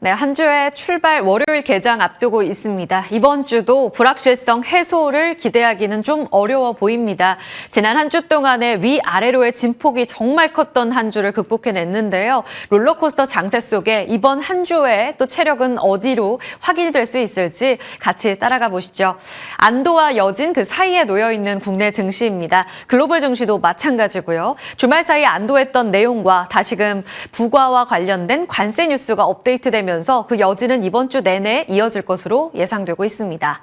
네, 한 주의 출발 월요일 개장 앞두고 있습니다. 이번 주도 불확실성 해소를 기대하기는 좀 어려워 보입니다. 지난 한 주 동안의 위아래로의 진폭이 정말 컸던 한 주를 극복해냈는데요. 롤러코스터 장세 속에 이번 한 주의 또 체력은 어디로 확인이 될 수 있을지 같이 따라가 보시죠. 안도와 여진 그 사이에 놓여있는 국내 증시입니다. 글로벌 증시도 마찬가지고요. 주말 사이에 안도했던 내용과 다시금 부과와 관련된 관세 뉴스가 업데이트되면서 그 여진은 이번 주 내내 이어질 것으로 예상되고 있습니다.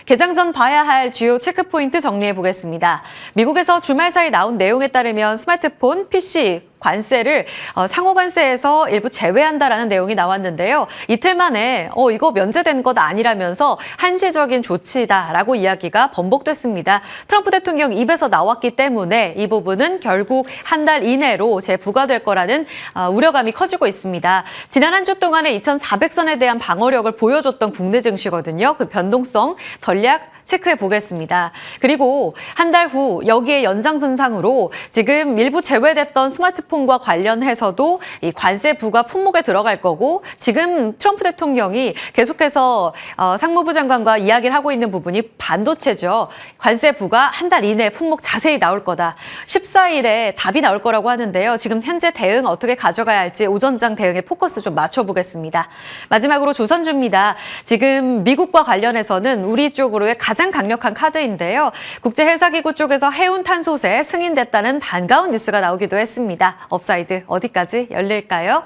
개장 전 봐야 할 주요 체크포인트 정리해 보겠습니다. 미국에서 주말 사이 나온 내용에 따르면 스마트폰, PC, 관세를 상호관세에서 일부 제외한다라는 내용이 나왔는데요. 이틀 만에 이거 면제된 것 아니라면서 한시적인 조치다라고 이야기가 번복됐습니다. 트럼프 대통령 입에서 나왔기 때문에 이 부분은 결국 한 달 이내로 재부과될 거라는 우려감이 커지고 있습니다. 지난 한 주 동안에 2,400선에 대한 방어력을 보여줬던 국내 증시거든요. 그 변동성 전략 체크해 보겠습니다. 그리고 한 달 후 여기에 연장선상으로 지금 일부 제외됐던 스마트폰과 관련해서도 이 관세 부과 품목에 들어갈 거고, 지금 트럼프 대통령이 계속해서 상무부 장관과 이야기를 하고 있는 부분이 반도체죠. 관세 부과 한 달 이내 품목 자세히 나올 거다. 14일에 답이 나올 거라고 하는데요. 지금 현재 대응 어떻게 가져가야 할지 오전장 대응에 포커스 좀 맞춰보겠습니다. 마지막으로 조선주입니다. 지금 미국과 관련해서는 우리 쪽으로의 가장 강력한 카드인데요. 국제해사기구 쪽에서 해운 탄소세 승인됐다는 반가운 뉴스가 나오기도 했습니다. 업사이드 어디까지 열릴까요?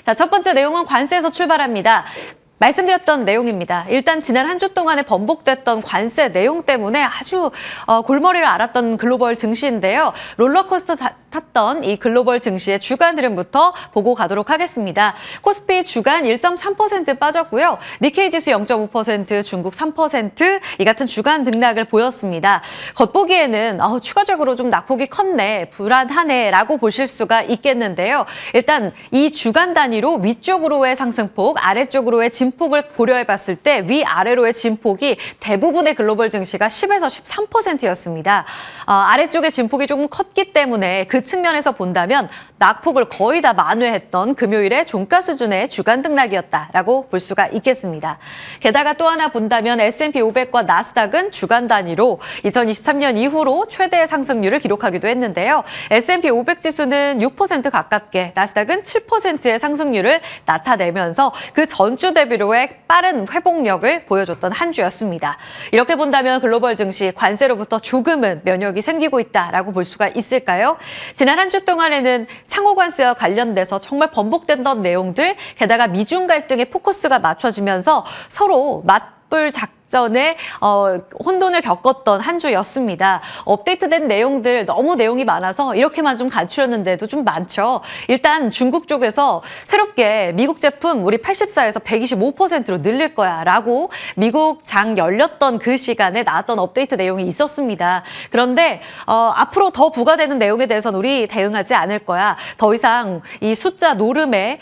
자, 첫 번째 내용은 관세에서 출발합니다. 말씀드렸던 내용입니다. 일단 지난 한 주 동안에 번복됐던 관세 내용 때문에 아주 골머리를 앓았던 글로벌 증시인데요. 롤러코스터 탔던 이 글로벌 증시의 주간 흐름부터 보고 가도록 하겠습니다. 코스피 주간 1.3% 빠졌고요. 니케이 지수 0.5%, 중국 3% 이 같은 주간 등락을 보였습니다. 겉보기에는 추가적으로 좀 낙폭이 컸네, 불안하네라고 보실 수가 있겠는데요. 일단 이 주간 단위로 위쪽으로의 상승폭, 아래쪽으로의 진폭을 고려해 봤을 때 위아래로의 진폭이 대부분의 글로벌 증시가 10에서 13%였습니다. 아래쪽의 진폭이 조금 컸기 때문에 그 측면에서 본다면 낙폭을 거의 다 만회했던 금요일의 종가 수준의 주간 등락이었다라고 볼 수가 있겠습니다. 게다가 또 하나 본다면 S&P 500과 나스닥은 주간 단위로 2023년 이후로 최대의 상승률을 기록하기도 했는데요. S&P 500 지수는 6% 가깝게, 나스닥은 7%의 상승률을 나타내면서 그 전주 대비로의 빠른 회복력을 보여줬던 한 주였습니다. 이렇게 본다면 글로벌 증시 관세로부터 조금은 면역이 생기고 있다라고 볼 수가 있을까요? 지난 한 주 동안에는 상호관세와 관련돼서 정말 번복됐던 내용들, 게다가 미중 갈등에 포커스가 맞춰지면서 서로 맞불 작전에 혼돈을 겪었던 한 주였습니다. 업데이트된 내용들 너무 내용이 많아서 이렇게만 좀 간추렸는데도 좀 많죠. 일단 중국 쪽에서 새롭게 미국 제품 우리 84에서 125%로 늘릴 거야 라고 미국 장 열렸던 그 시간에 나왔던 업데이트 내용이 있었습니다. 그런데 앞으로 더 부과되는 내용에 대해서는 우리 대응하지 않을 거야. 더 이상 이 숫자 노름에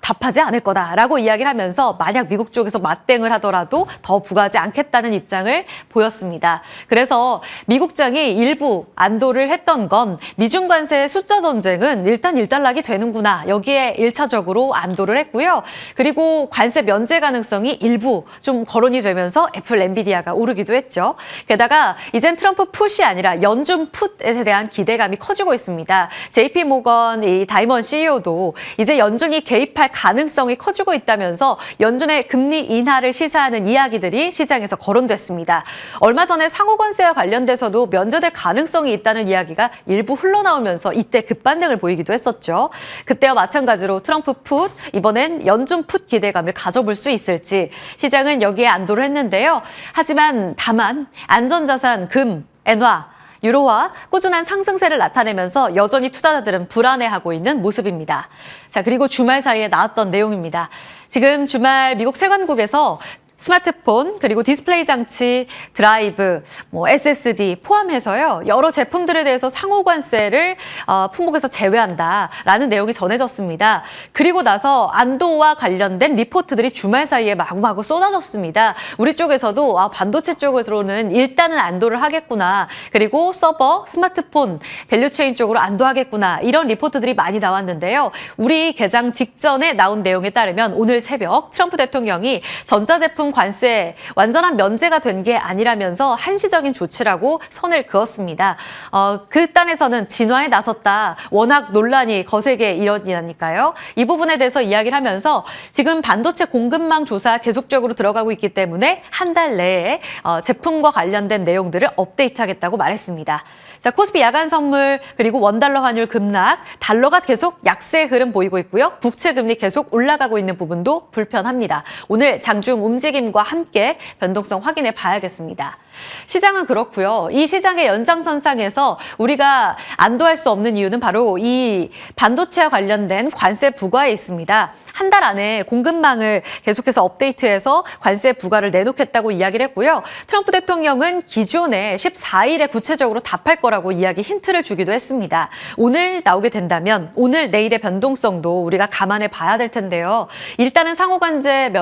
답하지 않을 거다라고 이야기를 하면서 만약 미국 쪽에서 맞대응을 하더라도 더 부과하지 않겠다는 입장을 보였습니다. 그래서 미국장이 일부 안도를 했던 건 미중 관세의 숫자 전쟁은 일단 일단락이 되는구나. 여기에 1차적으로 안도를 했고요. 그리고 관세 면제 가능성이 일부 좀 거론이 되면서 애플, 엔비디아가 오르기도 했죠. 게다가 이젠 트럼프 풋이 아니라 연준 풋에 대한 기대감이 커지고 있습니다. JP 모건 이 다이먼 CEO도 이제 연준이 개입할 가능성이 커지고 있다면서 연준의 금리 인하를 시사하는 이야기들이 시장에서 거론됐습니다. 얼마 전에 상호관세와 관련돼서도 면제될 가능성이 있다는 이야기가 일부 흘러나오면서 이때 급반등을 보이기도 했었죠. 그때와 마찬가지로 트럼프 풋, 이번엔 연준 풋 기대감을 가져볼 수 있을지 시장은 여기에 안도를 했는데요. 하지만 다만 안전자산 금, 엔화, 유로화 꾸준한 상승세를 나타내면서 여전히 투자자들은 불안해하고 있는 모습입니다. 자, 그리고 주말 사이에 나왔던 내용입니다. 지금 주말 미국 세관국에서 스마트폰, 그리고 디스플레이 장치, 드라이브, SSD 포함해서요. 여러 제품들에 대해서 상호 관세를 품목에서 제외한다라는 내용이 전해졌습니다. 그리고 나서 안도와 관련된 리포트들이 주말 사이에 마구마구 쏟아졌습니다. 우리 쪽에서도 반도체 쪽으로는 일단은 안도를 하겠구나. 그리고 서버, 스마트폰, 밸류체인 쪽으로 안도하겠구나. 이런 리포트들이 많이 나왔는데요. 우리 개장 직전에 나온 내용에 따르면 오늘 새벽 트럼프 대통령이 전자제품 관세 완전한 면제가 된 게 아니라면서 한시적인 조치라고 선을 그었습니다. 그 딴에서는 진화에 나섰다. 워낙 논란이 거세게 일어나니까요. 이 부분에 대해서 이야기를 하면서 지금 반도체 공급망 조사 계속적으로 들어가고 있기 때문에 한 달 내에 제품과 관련된 내용들을 업데이트하겠다고 말했습니다. 자, 코스피 야간 선물 그리고 원달러 환율 급락, 달러가 계속 약세 흐름 보이고 있고요. 국채 금리 계속 올라가고 있는 부분도 불편합니다. 오늘 장중 움직임과 함께 변동성 확인해 봐야겠습니다. 시장은 그렇고요. 이 시장의 연장선상에서 우리가 안도할 수 없는 이유는 바로 이 반도체와 관련된 관세 부과에 있습니다. 한 달 안에 공급망을 계속해서 업데이트해서 관세 부과를 내놓겠다고 이야기를 했고요. 트럼프 대통령은 기존에 14일에 구체적으로 답할 거라고 이야기 힌트를 주기도 했습니다. 오늘 나오게 된다면 오늘 내일의 변동성도 우리가 감안해 봐야 될 텐데요. 일단은 상호관세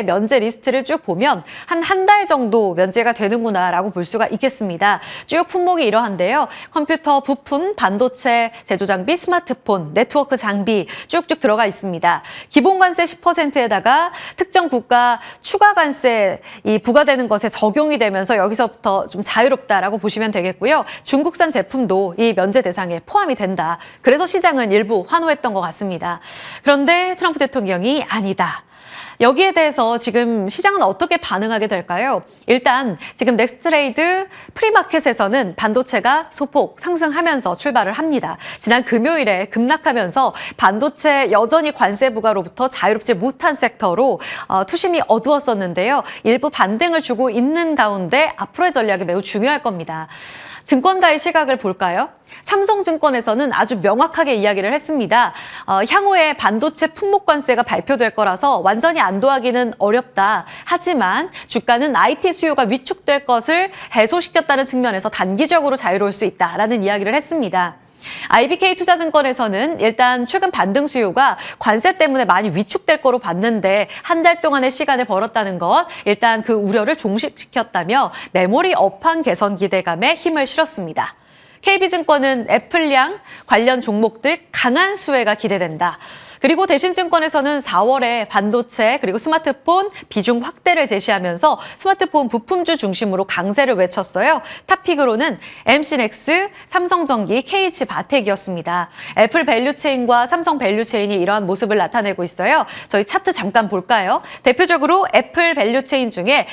면제 리스트를 쭉 보면 한 달 정도 면제가 되는구나라고 볼 수가 있겠습니다. 쭉 품목이 이러한데요. 컴퓨터, 부품, 반도체, 제조장비, 스마트폰, 네트워크 장비 쭉쭉 들어가 있습니다. 기본 관세 10%에다가 특정 국가 추가 관세 부과되는 것에 적용이 되면서 여기서부터 좀 자유롭다라고 보시면 되겠고요. 중국산 제품도 이 면제 대상에 포함이 된다. 그래서 시장은 일부 환호했던 것 같습니다. 그런데 트럼프 대통령이 아니다. 여기에 대해서 지금 시장은 어떻게 반응하게 될까요? 일단 지금 넥스트레이드 프리마켓에서는 반도체가 소폭 상승하면서 출발을 합니다. 지난 금요일에 급락하면서 반도체 여전히 관세 부과로부터 자유롭지 못한 섹터로 투심이 어두웠었는데요. 일부 반등을 주고 있는 가운데 앞으로의 전략이 매우 중요할 겁니다. 증권가의 시각을 볼까요? 삼성증권에서는 아주 명확하게 이야기를 했습니다. 향후에 반도체 품목 관세가 발표될 거라서 완전히 안도하기는 어렵다. 하지만 주가는 IT 수요가 위축될 것을 해소시켰다는 측면에서 단기적으로 자유로울 수 있다라는 이야기를 했습니다. IBK 투자증권에서는 일단 최근 반등 수요가 관세 때문에 많이 위축될 거로 봤는데 한 달 동안의 시간을 벌었다는 것, 일단 그 우려를 종식시켰다며 메모리 업황 개선 기대감에 힘을 실었습니다. KB증권은 애플량 관련 종목들 강한 수혜가 기대된다. 그리고 대신증권에서는 4월에 반도체 그리고 스마트폰 비중 확대를 제시하면서 스마트폰 부품주 중심으로 강세를 외쳤어요. 탑픽으로는 MC넥스, 삼성전기, KH바텍이었습니다. 애플 밸류체인과 삼성 밸류체인이 이러한 모습을 나타내고 있어요. 저희 차트 잠깐 볼까요? 대표적으로 애플 밸류체인 중에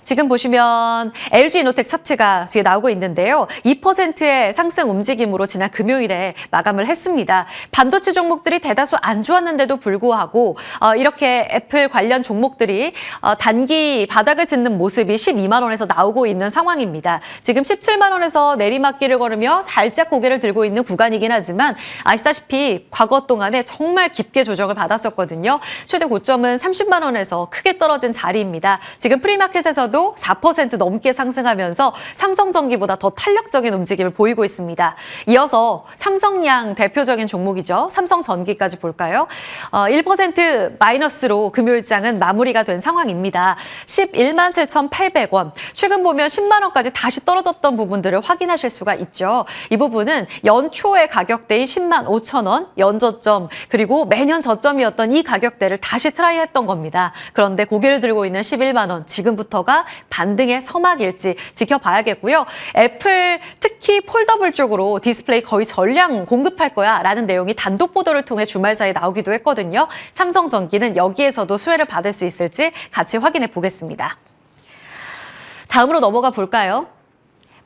지금 보시면 LG이노텍 차트가 뒤에 나오고 있는데요. 2%의 상승 움직임으로 지난 금요일에 마감을 했습니다. 반도체 종목들이 대다수 안 좋았는데도 불구하고 이렇게 애플 관련 종목들이 단기 바닥을 짚는 모습이 12만 원에서 나오고 있는 상황입니다. 지금 17만 원에서 내리막길을 걸으며 살짝 고개를 들고 있는 구간이긴 하지만 아시다시피 과거 동안에 정말 깊게 조정을 받았었거든요. 최대 고점은 30만 원에서 크게 떨어진 자리입니다. 지금 프리마켓에서도 4% 넘게 상승하면서 삼성전기보다 더 탄력적인 움직임을 보이고 있습니다. 이어서 삼성양 대표적인 종목이죠. 삼성전기까지 볼까요? 1% 마이너스로 금요일장은 마무리가 된 상황입니다. 11만 7,800원. 최근 보면 10만 원까지 다시 떨어졌던 부분들을 확인하실 수가 있죠. 이 부분은 연초의 가격대인 10만 5천 원, 연저점, 그리고 매년 저점이었던 이 가격대를 다시 트라이했던 겁니다. 그런데 고개를 들고 있는 11만 원, 지금부터가 반등의 서막일지 지켜봐야겠고요. 애플 특히 폴더블 쪽으로 디스플레이 거의 전량 공급할 거야 라는 내용이 단독 보도를 통해 주말 사이에 나오기도 했거든요. 삼성전기는 여기에서도 수혜를 받을 수 있을지 같이 확인해 보겠습니다. 다음으로 넘어가 볼까요?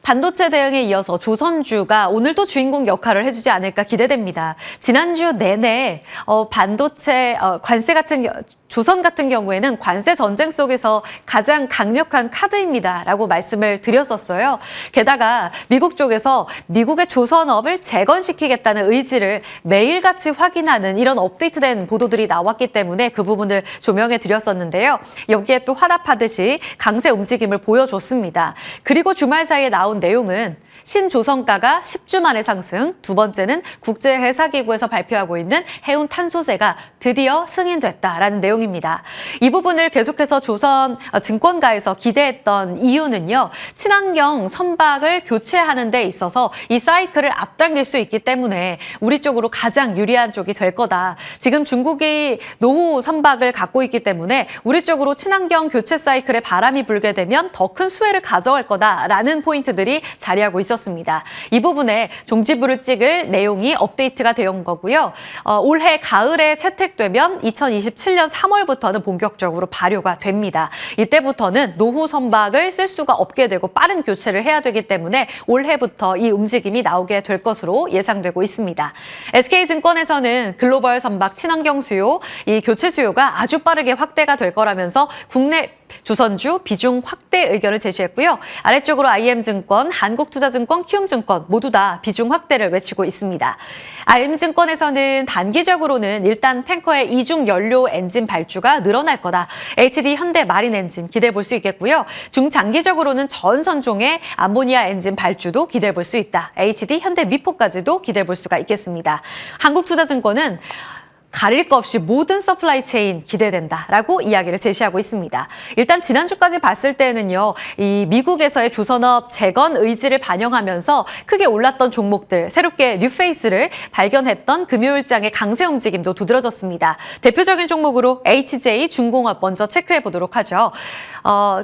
반도체 대응에 이어서 조선주가 오늘 또 주인공 역할을 해주지 않을까 기대됩니다. 지난주 내내 반도체 관세 같은 조선 같은 경우에는 관세 전쟁 속에서 가장 강력한 카드입니다라고 말씀을 드렸었어요. 게다가 미국 쪽에서 미국의 조선업을 재건시키겠다는 의지를 매일같이 확인하는 이런 업데이트된 보도들이 나왔기 때문에 그 부분을 조명해 드렸었는데요. 여기에 또 화답하듯이 강세 움직임을 보여줬습니다. 그리고 주말 사이에 나온 내용은 신조선가가 10주 만에 상승, 두 번째는 국제해사기구에서 발표하고 있는 해운 탄소세가 드디어 승인됐다라는 내용입니다. 이 부분을 계속해서 조선 증권가에서 기대했던 이유는요. 친환경 선박을 교체하는 데 있어서 이 사이클을 앞당길 수 있기 때문에 우리 쪽으로 가장 유리한 쪽이 될 거다. 지금 중국이 노후 선박을 갖고 있기 때문에 우리 쪽으로 친환경 교체 사이클에 바람이 불게 되면 더 큰 수혜를 가져갈 거다라는 포인트들이 자리하고 있었습니다. 이 부분에 종지부를 찍을 내용이 업데이트가 되어 온 거고요. 올해 가을에 채택되면 2027년 3월부터는 본격적으로 발효가 됩니다. 이때부터는 노후 선박을 쓸 수가 없게 되고 빠른 교체를 해야 되기 때문에 올해부터 이 움직임이 나오게 될 것으로 예상되고 있습니다. SK증권에서는 글로벌 선박 친환경 수요, 이 교체 수요가 아주 빠르게 확대가 될 거라면서 국내 조선주 비중 확대 의견을 제시했고요. 아래쪽으로 IM증권, 한국투자증권, 키움증권 모두 다 비중 확대를 외치고 있습니다. IM증권에서는 단기적으로는 일단 탱커의 이중 연료 엔진 발주가 늘어날 거다. HD 현대 마린 엔진 기대해 볼 수 있겠고요. 중장기적으로는 전 선종의 암모니아 엔진 발주도 기대해 볼 수 있다. HD 현대 미포까지도 기대해 볼 수가 있겠습니다. 한국투자증권은 가릴 것 없이 모든 서플라이 체인 기대된다라고 이야기를 제시하고 있습니다. 일단 지난주까지 봤을 때는요, 이 미국에서의 조선업 재건 의지를 반영하면서 크게 올랐던 종목들, 새롭게 뉴페이스를 발견했던 금요일장의 강세 움직임도 두드러졌습니다. 대표적인 종목으로 HJ 중공업 먼저 체크해 보도록 하죠.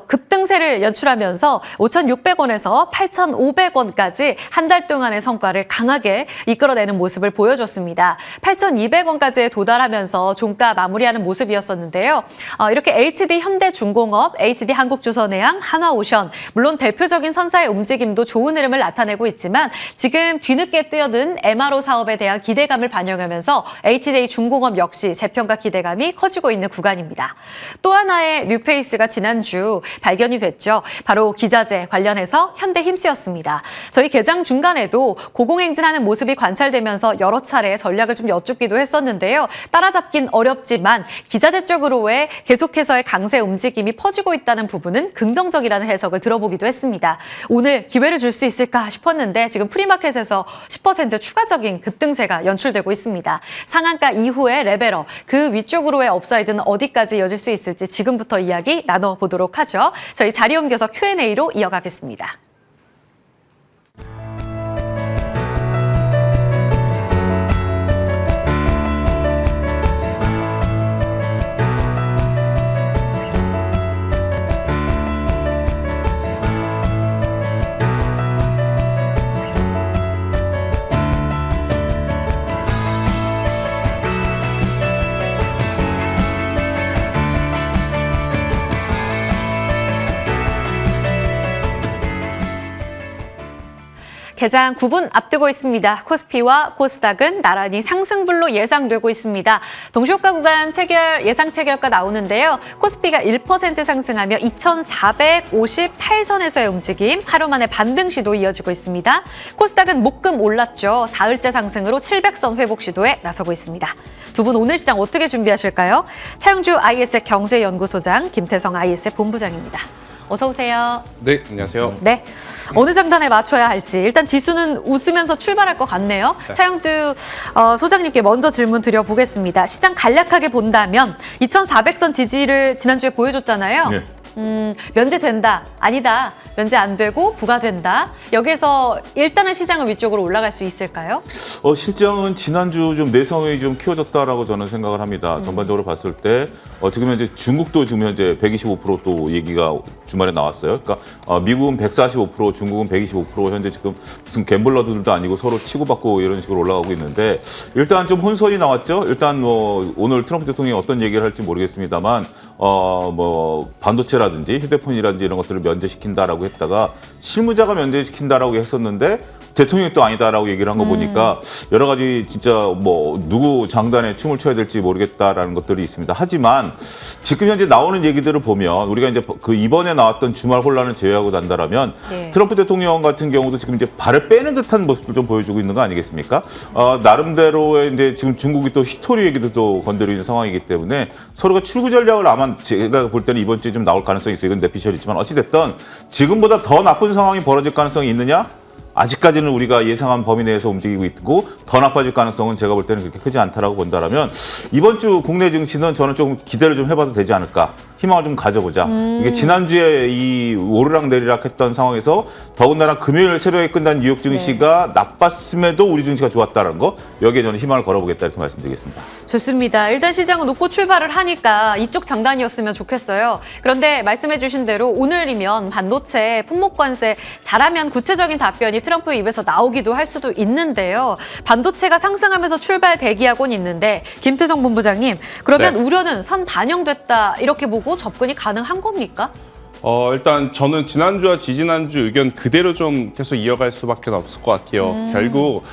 급등세를 연출하면서 5,600원에서 8,500원까지 한 달 동안의 성과를 강하게 이끌어내는 모습을 보여줬습니다. 8,200원까지의 도달하면서 종가 마무리하는 모습이었었는데요. 이렇게 HD 현대중공업, HD 한국조선해양, 한화오션 물론 대표적인 선사의 움직임도 좋은 흐름을 나타내고 있지만 지금 뒤늦게 뛰어든 MRO 사업에 대한 기대감을 반영하면서 HJ중공업 역시 재평가 기대감이 커지고 있는 구간입니다. 또 하나의 뉴페이스가 지난주 발견이 됐죠. 바로 기자재 관련해서 현대힘스였습니다. 저희 개장 중간에도 고공행진하는 모습이 관찰되면서 여러 차례 전략을 좀 여쭙기도 했었는데요. 따라잡긴 어렵지만 기자재 쪽으로의 계속해서의 강세 움직임이 퍼지고 있다는 부분은 긍정적이라는 해석을 들어보기도 했습니다. 오늘 기회를 줄 수 있을까 싶었는데 지금 프리마켓에서 10% 추가적인 급등세가 연출되고 있습니다. 상한가 이후의 레벨업, 그 위쪽으로의 업사이드는 어디까지 이어질 수 있을지 지금부터 이야기 나눠보도록 하죠. 저희 자리 옮겨서 Q&A로 이어가겠습니다. 개장 9분 앞두고 있습니다. 코스피와 코스닥은 나란히 상승분로 예상되고 있습니다. 동시효과 구간 예상 체결가 나오는데요. 코스피가 1% 상승하며 2,458선에서의 움직임, 하루 만에 반등 시도 이어지고 있습니다. 코스닥은 목금 올랐죠. 사흘째 상승으로 700선 회복 시도에 나서고 있습니다. 두 분 오늘 시장 어떻게 준비하실까요? 차영주 ISF 경제연구소장, 김태성 ISF 본부장입니다. 어서 오세요. 네, 안녕하세요. 네, 어느 장단에 맞춰야 할지 일단 지수는 웃으면서 출발할 것 같네요. 네. 차영주 소장님께 먼저 질문 드려보겠습니다. 시장 간략하게 본다면 2,400선 지지를 지난주에 보여줬잖아요. 네. 면제된다, 아니다, 면제 안 되고 부과된다. 여기서 일단은 시장은 위쪽으로 올라갈 수 있을까요? 실장은 지난주 좀 내성이 좀 키워졌다라고 저는 생각을 합니다. 전반적으로 봤을 때 지금 현재 중국도 지금 현재 125%또 얘기가 주말에 나왔어요. 그러니까 미국은 145%, 중국은 125% 현재 지금 무슨 갬블러들도 아니고 서로 치고받고 이런 식으로 올라가고 있는데 일단 좀 혼선이 나왔죠. 일단 오늘 트럼프 대통령이 어떤 얘기를 할지 모르겠습니다만 반도체라든지 PC라든지 휴대폰이라든지 이런 것들을 면제시킨다라고 했다가 실무자가 면제시킨다라고 했었는데 대통령이 또 아니다라고 얘기를 한 거 보니까 여러 가지 진짜 뭐 누구 장단에 춤을 춰야 될지 모르겠다라는 것들이 있습니다. 하지만 지금 현재 나오는 얘기들을 보면 우리가 이제 그 이번에 나왔던 주말 혼란을 제외하고 난다라면 네. 트럼프 대통령 같은 경우도 지금 이제 발을 빼는 듯한 모습을 좀 보여주고 있는 거 아니겠습니까? 나름대로의 이제 지금 중국이 또 히토리 얘기도 또 건드리고 있는 상황이기 때문에 서로가 출구 전략을 아마 제가 볼 때는 이번 주에 좀 나올 가능성이 있어요. 이건 내피셜이지만 어찌됐든 지금보다 더 나쁜 상황이 벌어질 가능성이 있느냐? 아직까지는 우리가 예상한 범위 내에서 움직이고 있고 더 나빠질 가능성은 제가 볼 때는 그렇게 크지 않다라고 본다라면 이번 주 국내 증시는 저는 조금 기대를 좀 해봐도 되지 않을까. 희망을 좀 가져보자. 이게 지난주에 이 오르락 내리락 했던 상황에서 더군다나 금요일 새벽에 끝난 뉴욕 증시가 나빴음에도 우리 증시가 좋았다는 거 여기에 저는 희망을 걸어보겠다 이렇게 말씀드리겠습니다. 좋습니다. 일단 시장은 높고 출발을 하니까 이쪽 장단이었으면 좋겠어요. 그런데 말씀해 주신 대로 오늘이면 반도체 품목관세 잘하면 구체적인 답변이 트럼프 입에서 나오기도 할 수도 있는데요. 반도체가 상승하면서 출발 대기하고는 있는데 김태성 본부장님 그러면 네. 우려는 선 반영됐다 이렇게 보고 접근이 가능한 겁니까? 일단 저는 지난주와 지지난주 의견 그대로 좀 계속 이어갈 수밖에 없을 것 같아요. 결국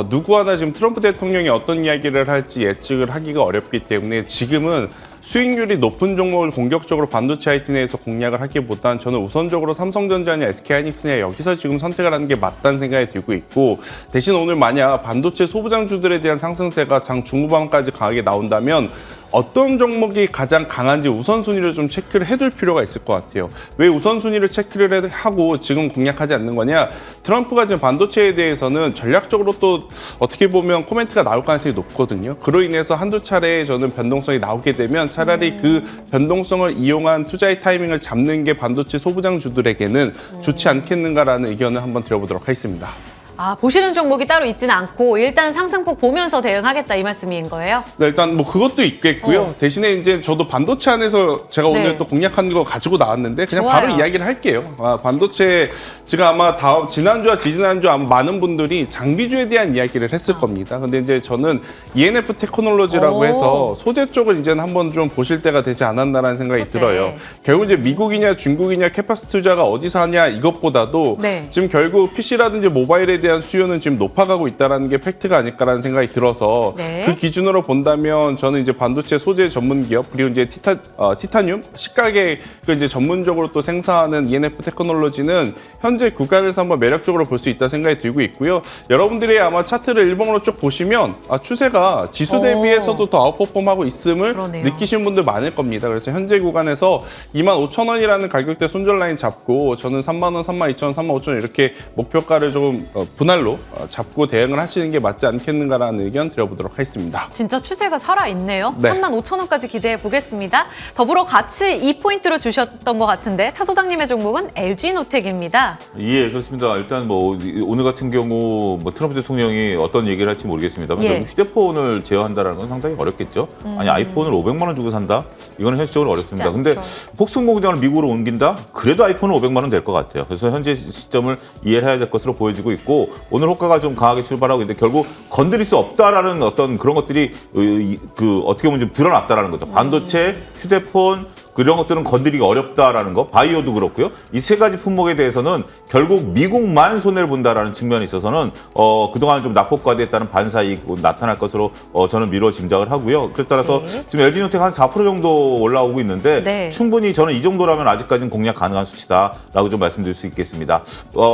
누구 하나 지금 트럼프 대통령이 어떤 이야기를 할지 예측을 하기가 어렵기 때문에 지금은 수익률이 높은 종목을 공격적으로 반도체 IT 내에서 공략을 하기보단 저는 우선적으로 삼성전자냐 SK하이닉스냐 여기서 지금 선택을 하는 게 맞다는 생각이 들고 있고 대신 오늘 만약 반도체 소부장주들에 대한 상승세가 장 중후반까지 강하게 나온다면 어떤 종목이 가장 강한지 우선순위를 좀 체크를 해둘 필요가 있을 것 같아요. 왜 우선순위를 체크를 하고 지금 공략하지 않는 거냐? 트럼프가 지금 반도체에 대해서는 전략적으로 또 어떻게 보면 코멘트가 나올 가능성이 높거든요. 그로 인해서 한두 차례 저는 변동성이 나오게 되면 차라리 그 변동성을 이용한 투자의 타이밍을 잡는 게 반도체 소부장주들에게는 좋지 않겠는가라는 의견을 한번 드려보도록 하겠습니다. 보시는 종목이 따로 있지는 않고 일단 상승폭 보면서 대응하겠다 이 말씀인 거예요? 네, 일단 뭐 그것도 있겠고요. 대신에 이제 저도 반도체 안에서 제가 오늘 네. 또 공략한 거 가지고 나왔는데 그냥 좋아요. 바로 이야기를 할게요. 반도체 지금 아마 지난주와 지지난주 아마 많은 분들이 장비주에 대한 이야기를 했을 겁니다. 근데 이제 저는 ENF 테크놀로지라고 오. 해서 소재 쪽을 이제는 한번 좀 보실 때가 되지 않았나라는 생각이 소재. 들어요. 결국 이제 미국이냐 중국이냐 캐파시티 투자가 어디서 하냐 이것보다도 네. 지금 결국 PC라든지 모바일에 대한 수요는 지금 높아가고 있다는 게 팩트가 아닐까라는 생각이 들어서 네. 그 기준으로 본다면 저는 이제 반도체 소재 전문 기업 그리고 이제 티타늄 식각에 그 이제 전문적으로 또 생산하는 ENF 테크놀로지는 현재 구간에서 한번 매력적으로 볼 수 있다 생각이 들고 있고요. 여러분들이 아마 차트를 일봉으로 쭉 보시면 추세가 지수 대비해서도 더 아웃퍼폼하고 있음을 그러네요. 느끼시는 분들 많을 겁니다. 그래서 현재 구간에서 25,000원이라는 가격대 손절 라인 잡고 저는 30,000원, 32,000원, 35,000원 이렇게 목표가를 조금 분할로 잡고 대응을 하시는 게 맞지 않겠는가라는 의견 드려보도록 하겠습니다. 진짜 추세가 살아있네요. 네. 35,000원까지 기대해 보겠습니다. 더불어 같이 2포인트로 주셨던 것 같은데 차 소장님의 종목은 LG노텍입니다. 예, 그렇습니다. 일단 뭐 오늘 같은 경우 뭐 트럼프 대통령이 어떤 얘기를 할지 모르겠습니다만 예. 결국 휴대폰을 제어한다라는 건 상당히 어렵겠죠. 아니 아이폰을 500만 원 주고 산다? 이거는 현실적으로 어렵습니다. 쉽지 근데 않죠. 폭스 공장을 미국으로 옮긴다? 그래도 아이폰은 500만 원 될 것 같아요. 그래서 현재 시점을 이해해야 될 것으로 보여지고 있고 오늘 호가가 좀 강하게 출발하고 있는데 결국 건드릴 수 없다라는 어떤 그런 것들이 그 어떻게 보면 좀 드러났다라는 거죠. 반도체, 휴대폰 그런 것들은 건드리기 어렵다라는 거, 바이오도 그렇고요. 이 세 가지 품목에 대해서는 결국 미국만 손해를 본다라는 측면에 있어서는 그동안 좀 낙폭과대했다는 반사이익 나타날 것으로 저는 미뤄 짐작을 하고요. 그에 따라서 네. 지금 LG노텍 한 4% 정도 올라오고 있는데 네. 충분히 저는 이 정도라면 아직까지는 공략 가능한 수치다라고 좀 말씀드릴 수 있겠습니다.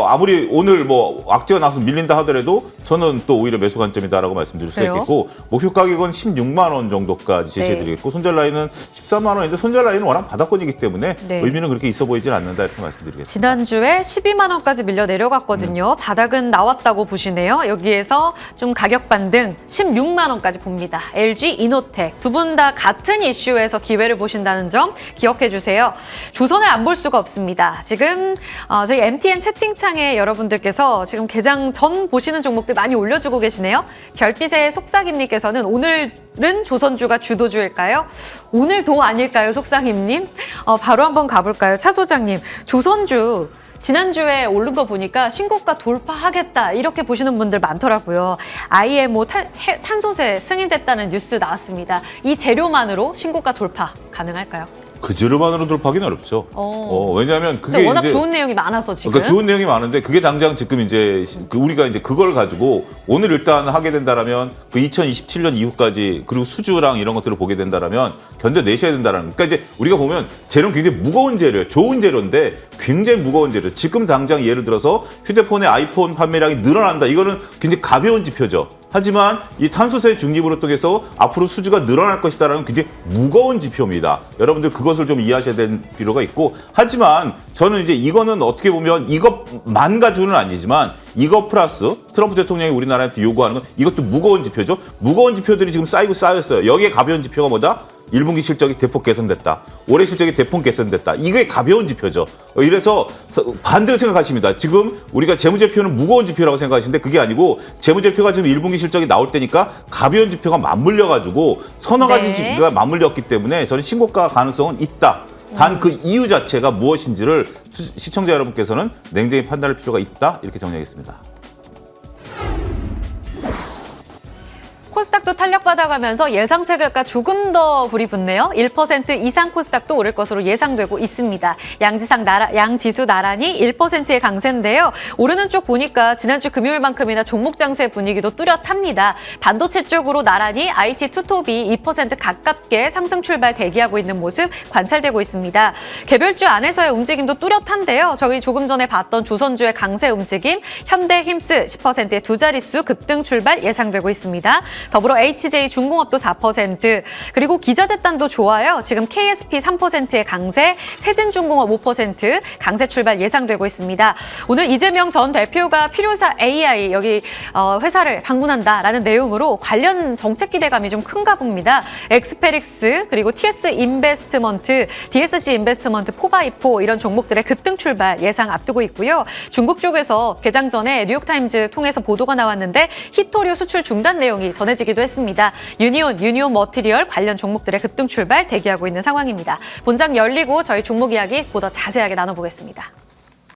아무리 오늘 뭐 악재가 나와서 밀린다 하더라도 저는 또 오히려 매수 관점이다라고 말씀드릴 수 그래요? 있겠고 목표 가격은 16만 원 정도까지 제시해드리겠고 손절 라인은 13만 원인데 손절 라인은 워낙 바닥권이기 때문에 네. 의미는 그렇게 있어 보이진 않는다 이렇게 말씀드리겠습니다. 지난주에 12만 원까지 밀려 내려갔거든요. 바닥은 나왔다고 보시네요. 여기에서 좀 가격 반등 16만 원까지 봅니다. LG 이노텍 두 분 다 같은 이슈에서 기회를 보신다는 점 기억해 주세요. 조선을 안 볼 수가 없습니다. 지금 저희 MTN 채팅창에 여러분들께서 지금 개장 전 보시는 종목들 많이 올려주고 계시네요. 별빛의 속삭임님께서는 오늘은 조선주가 주도주일까요? 오늘도 아닐까요, 속삭임님? 바로 한번 가볼까요? 차 소장님, 조선주 지난주에 오른 거 보니까 신고가 돌파하겠다 이렇게 보시는 분들 많더라고요. IMO 탄소세 승인됐다는 뉴스 나왔습니다. 이 재료만으로 신고가 돌파 가능할까요? 그 재료만으로 돌파하기는 어렵죠. 왜냐하면 그게 근데 워낙 이제 좋은 내용이 많아서 지금. 그러니까 좋은 내용이 많은데 그게 당장 지금 이제 우리가 이제 그걸 가지고 오늘 일단 하게 된다라면 그 2027년 이후까지 그리고 수주랑 이런 것들을 보게 된다라면 견뎌내셔야 된다라는. 그러니까 이제 우리가 보면 재료는 굉장히 무거운 재료예요. 좋은 재료인데 굉장히 무거운 재료. 지금 당장 예를 들어서 휴대폰의 아이폰 판매량이 늘어난다. 이거는 굉장히 가벼운 지표죠. 하지만 이 탄소세 중립으로 통해서 앞으로 수주가 늘어날 것이다라는 굉장히 무거운 지표입니다. 여러분들 그것을 좀 이해하셔야 될 필요가 있고, 하지만 저는 이제 이거는 어떻게 보면 이것만 가지고는 아니지만 이것 플러스 트럼프 대통령이 우리나라한테 요구하는 건 이것도 무거운 지표죠. 무거운 지표들이 지금 쌓였어요. 여기에 가벼운 지표가 뭐다? 1분기 실적이 대폭 개선됐다. 올해 실적이 대폭 개선됐다. 이게 가벼운 지표죠. 이래서 반대로 생각하십니다. 지금 우리가 재무제표는 무거운 지표라고 생각하시는데 그게 아니고 재무제표가 지금 1분기 실적이 나올 때니까 가벼운 지표가 맞물려가지고 서너 가지 지표가 맞물렸기 때문에 저는 신고가 가능성은 있다. 단 그 이유 자체가 무엇인지를 시청자 여러분께서는 냉정히 판단할 필요가 있다. 이렇게 정리하겠습니다. 코스닥도 탄력받아가면서 예상치 결과 조금 더 불이 붙네요. 1% 이상 코스닥도 오를 것으로 예상되고 있습니다. 양지수 나란히 1%의 강세인데요. 오르는 쪽 보니까 지난주 금요일만큼이나 종목 장세 분위기도 뚜렷합니다. 반도체 쪽으로 나란히 IT 투톱이 2% 가깝게 상승 출발 대기하고 있는 모습 관찰되고 있습니다. 개별주 안에서의 움직임도 뚜렷한데요. 저희 조금 전에 봤던 조선주의 강세 움직임, 현대힘스 10%의 두 자릿수 급등 출발 예상되고 있습니다. 더불어 HJ 중공업도 4%, 그리고 기자재단도 좋아요. 지금 KSP 3%의 강세, 세진중공업 5% 강세 출발 예상되고 있습니다. 오늘 이재명 전 대표가 필요사 AI 여기 회사를 방문한다라는 내용으로 관련 정책 기대감이 좀 큰가 봅니다. 엑스페릭스 그리고 TS 인베스트먼트, DSC 인베스트먼트, 포바이포 이런 종목들의 급등 출발 예상 앞두고 있고요. 중국 쪽에서 개장 전에 뉴욕타임즈 통해서 보도가 나왔는데 히토류 수출 중단 내용이 전해지기도 했습니다. 유니온 머티리얼 관련 종목들의 급등 출발 대기하고 있는 상황입니다. 본장 열리고 저희 종목 이야기 보다 자세하게 나눠보겠습니다.